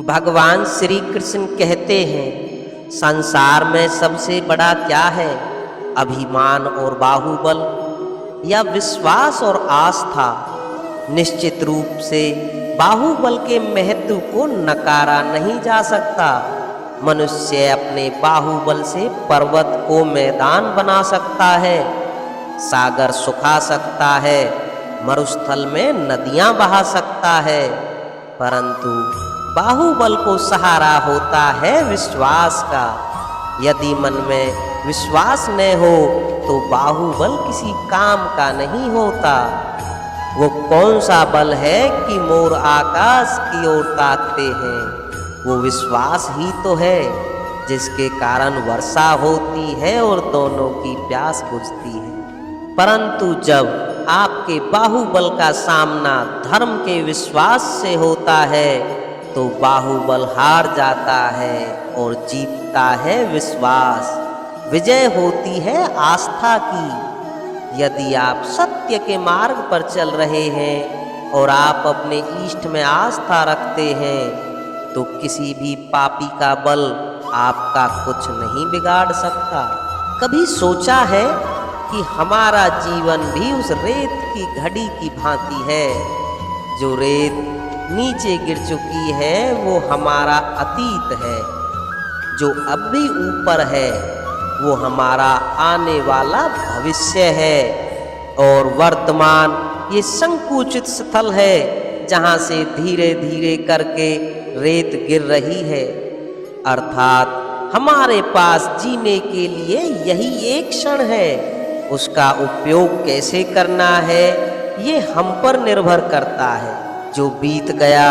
भगवान श्री कृष्ण कहते हैं, संसार में सबसे बड़ा क्या है? अभिमान और बाहुबल या विश्वास और आस्था? निश्चित रूप से बाहुबल के महत्व को नकारा नहीं जा सकता। मनुष्य अपने बाहुबल से पर्वत को मैदान बना सकता है, सागर सुखा सकता है, मरुस्थल में नदियां बहा सकता है, परंतु बाहुबल को सहारा होता है विश्वास का। यदि मन में विश्वास न हो तो बाहुबल किसी काम का नहीं होता। वो कौन सा बल है कि मोर आकाश की ओर ताकते हैं? वो विश्वास ही तो है जिसके कारण वर्षा होती है और दोनों की प्यास बुझती है। परंतु जब आपके बाहुबल का सामना धर्म के विश्वास से होता है तो बाहुबल हार जाता है और जीतता है विश्वास। विजय होती है आस्था की। यदि आप सत्य के मार्ग पर चल रहे हैं और आप अपने इष्ट में आस्था रखते हैं तो किसी भी पापी का बल आपका कुछ नहीं बिगाड़ सकता। कभी सोचा है कि हमारा जीवन भी उस रेत की घड़ी की भांति है? जो रेत नीचे गिर चुकी है वो हमारा अतीत है, जो अब भी ऊपर है वो हमारा आने वाला भविष्य है, और वर्तमान ये संकुचित स्थल है जहाँ से धीरे धीरे करके रेत गिर रही है। अर्थात हमारे पास जीने के लिए यही एक क्षण है। उसका उपयोग कैसे करना है ये हम पर निर्भर करता है। जो बीत गया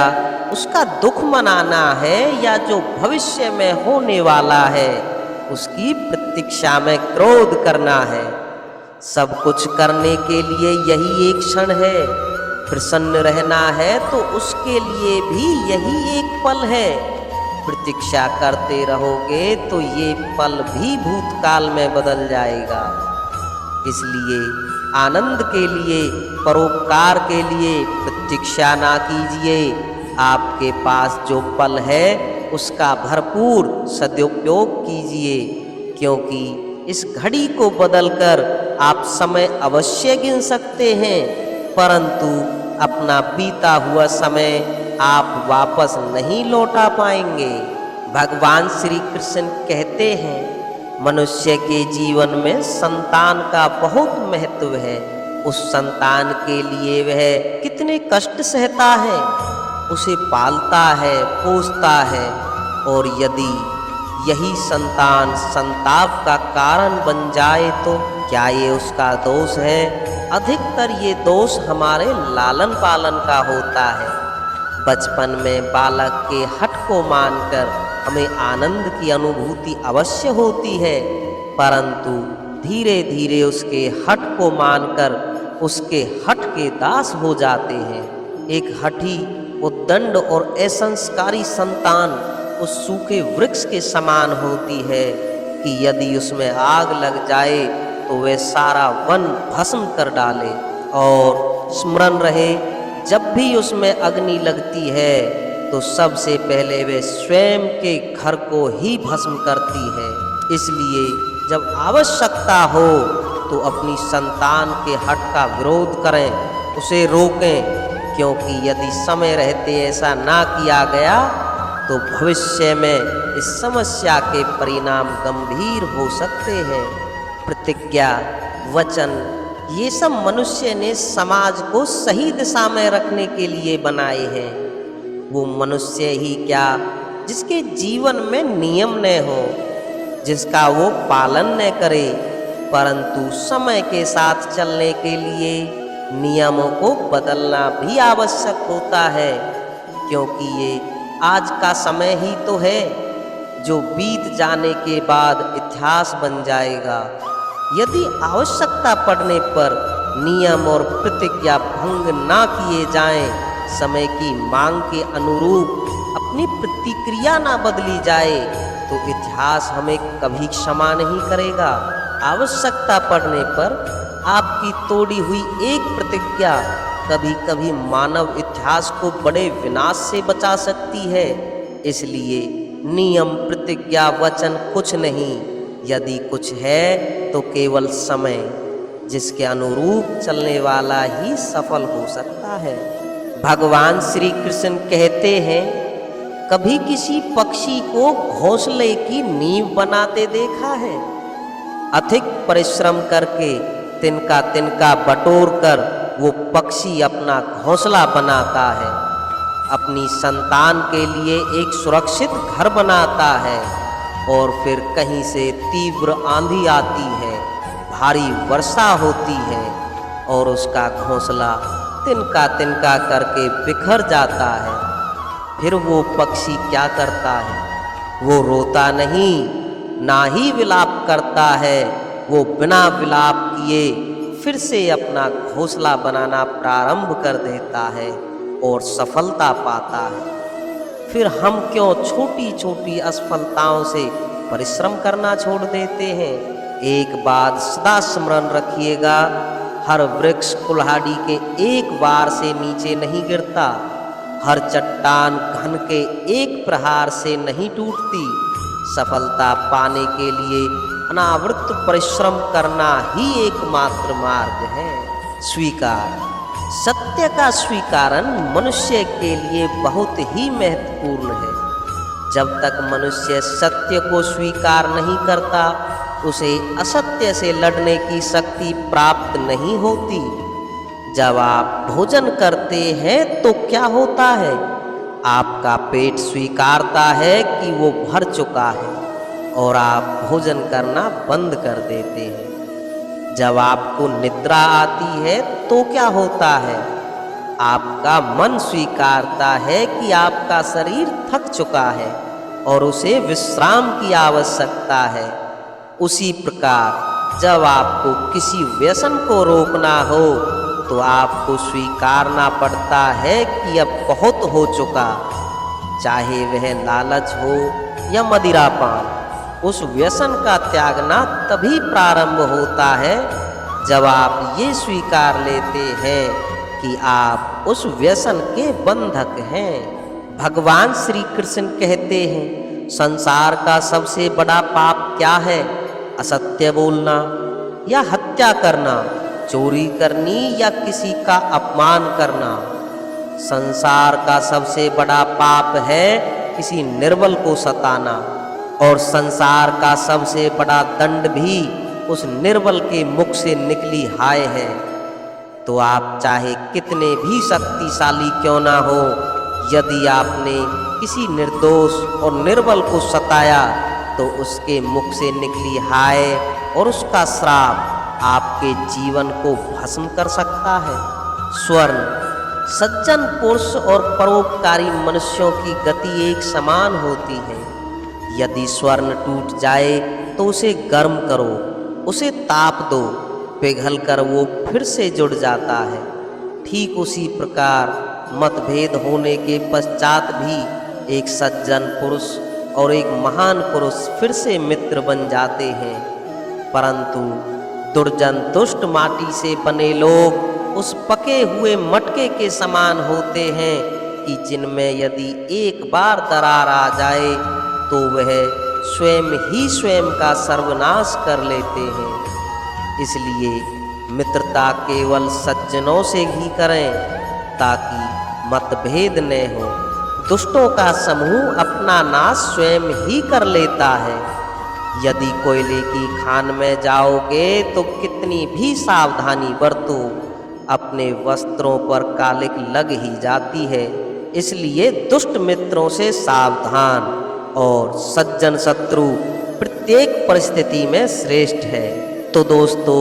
उसका दुख मनाना है या जो भविष्य में होने वाला है उसकी प्रतीक्षा में क्रोध करना है। सब कुछ करने के लिए यही एक क्षण है। प्रसन्न रहना है तो उसके लिए भी यही एक पल है। प्रतीक्षा करते रहोगे तो ये पल भी भूतकाल में बदल जाएगा। इसलिए आनंद के लिए, परोपकार के लिए प्रतीक्षा ना कीजिए। आपके पास जो पल है उसका भरपूर सदुपयोग कीजिए, क्योंकि इस घड़ी को बदलकर आप समय अवश्य गिन सकते हैं, परंतु अपना बीता हुआ समय आप वापस नहीं लौटा पाएंगे। भगवान श्री कृष्ण कहते हैं, मनुष्य के जीवन में संतान का बहुत महत्व है। उस संतान के लिए वह कितने कष्ट सहता है, उसे पालता है, पोसता है, और यदि यही संतान संताप का कारण बन जाए तो क्या ये उसका दोष है? अधिकतर ये दोष हमारे लालन पालन का होता है। बचपन में बालक के हठ को मानकर हमें आनंद की अनुभूति अवश्य होती है, परंतु धीरे धीरे उसके हठ को मानकर उसके हठ के दास हो जाते हैं। एक हठी, उद्दंड और असंस्कारी संतान उस सूखे वृक्ष के समान होती है कि यदि उसमें आग लग जाए तो वह सारा वन भस्म कर डाले। और स्मरण रहे, जब भी उसमें अग्नि लगती है तो सबसे पहले वे स्वयं के घर को ही भस्म करती है। इसलिए जब आवश्यकता हो तो अपनी संतान के हठ का विरोध करें, उसे रोकें, क्योंकि यदि समय रहते ऐसा ना किया गया तो भविष्य में इस समस्या के परिणाम गंभीर हो सकते हैं। प्रतिज्ञा, वचन, ये सब मनुष्य ने समाज को सही दिशा में रखने के लिए बनाए हैं। वो मनुष्य ही क्या जिसके जीवन में नियम न हो, जिसका वो पालन न करे, परंतु समय के साथ चलने के लिए नियमों को बदलना भी आवश्यक होता है, क्योंकि ये आज का समय ही तो है जो बीत जाने के बाद इतिहास बन जाएगा। यदि आवश्यकता पड़ने पर नियम और प्रतिज्ञा भंग ना किए जाएं, समय की मांग के अनुरूप अपनी प्रतिक्रिया ना बदली जाए तो इतिहास हमें कभी क्षमा नहीं करेगा। आवश्यकता पड़ने पर आपकी तोड़ी हुई एक प्रतिज्ञा कभी कभी मानव इतिहास को बड़े विनाश से बचा सकती है। इसलिए नियम प्रतिज्ञा वचन कुछ नहीं, यदि कुछ है तो केवल समय, जिसके अनुरूप चलने वाला ही सफल हो सकता है। भगवान श्री कृष्ण कहते हैं, कभी किसी पक्षी को घोंसले की नींव बनाते देखा है? अधिक परिश्रम करके तिनका तिनका बटोर कर वो पक्षी अपना घोंसला बनाता है, अपनी संतान के लिए एक सुरक्षित घर बनाता है, और फिर कहीं से तीव्र आंधी आती है, भारी वर्षा होती है और उसका घोंसला तिनका तिनका करके बिखर जाता है। फिर वो पक्षी क्या करता है? वो रोता नहीं, ना ही विलाप करता है, वो बिना विलाप किए फिर से अपना घोंसला बनाना प्रारंभ कर देता है और सफलता पाता है। फिर हम क्यों छोटी छोटी असफलताओं से परिश्रम करना छोड़ देते हैं? एक बात सदा स्मरण रखिएगा, हर वृक्ष कुल्हाड़ी के एक वार से नीचे नहीं गिरता, हर चट्टान घन के एक प्रहार से नहीं टूटती। सफलता पाने के लिए अनावृत परिश्रम करना ही एकमात्र मार्ग है। स्वीकार, सत्य का स्वीकारन मनुष्य के लिए बहुत ही महत्वपूर्ण है। जब तक मनुष्य सत्य को स्वीकार नहीं करता, उसे असत्य से लड़ने की शक्ति प्राप्त नहीं होती। जब आप भोजन करते हैं तो क्या होता है? आपका पेट स्वीकारता है कि वो भर चुका है और आप भोजन करना बंद कर देते हैं। जब आपको निद्रा आती है तो क्या होता है? आपका मन स्वीकारता है कि आपका शरीर थक चुका है और उसे विश्राम की आवश्यकता है। उसी प्रकार जब आपको किसी व्यसन को रोकना हो तो आपको स्वीकारना पड़ता है कि अब बहुत हो चुका, चाहे वह लालच हो या मदिरापान। उस व्यसन का त्यागना तभी प्रारंभ होता है जब आप ये स्वीकार लेते हैं कि आप उस व्यसन के बंधक हैं। भगवान श्री कृष्ण कहते हैं, संसार का सबसे बड़ा पाप क्या है? असत्य बोलना या हत्या करना, चोरी करनी या किसी का अपमान करना। संसार का सबसे बड़ा पाप है किसी निर्बल को सताना, और संसार का सबसे बड़ा दंड भी उस निर्बल के मुख से निकली हाय है। तो आप चाहे कितने भी शक्तिशाली क्यों ना हो, यदि आपने किसी निर्दोष और निर्बल को सताया तो उसके मुख से निकली हाय और उसका श्राप आपके जीवन को भस्म कर सकता है। स्वर्ण, सज्जन पुरुष और परोपकारी मनुष्यों की गति एक समान होती है। यदि स्वर्ण टूट जाए तो उसे गर्म करो, उसे ताप दो, पिघलकर वो फिर से जुड़ जाता है। ठीक उसी प्रकार मतभेद होने के पश्चात भी एक सज्जन पुरुष और एक महान पुरुष फिर से मित्र बन जाते हैं। परंतु दुर्जन दुष्ट माटी से बने लोग उस पके हुए मटके के समान होते हैं कि जिनमें यदि एक बार दरार आ जाए तो वह स्वयं ही स्वयं का सर्वनाश कर लेते हैं। इसलिए मित्रता केवल सज्जनों से ही करें ताकि मतभेद न हो। दुष्टों का समूह अपना नाश स्वयं ही कर लेता है। यदि कोयले की खान में जाओगे तो कितनी भी सावधानी बरतो, अपने वस्त्रों पर कालिक लग ही जाती है। इसलिए दुष्ट मित्रों से सावधान और सज्जन शत्रु प्रत्येक परिस्थिति में श्रेष्ठ है। तो दोस्तों,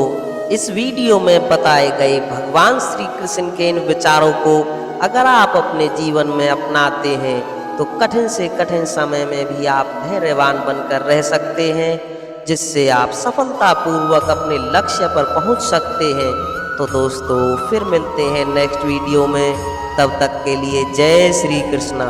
इस वीडियो में बताए गए भगवान श्री कृष्ण के इन विचारों को अगर आप अपने जीवन में अपनाते हैं तो कठिन से कठिन समय में भी आप धैर्यवान बनकर रह सकते हैं, जिससे आप सफलतापूर्वक अपने लक्ष्य पर पहुंच सकते हैं। तो दोस्तों, फिर मिलते हैं नेक्स्ट वीडियो में। तब तक के लिए जय श्री कृष्णा।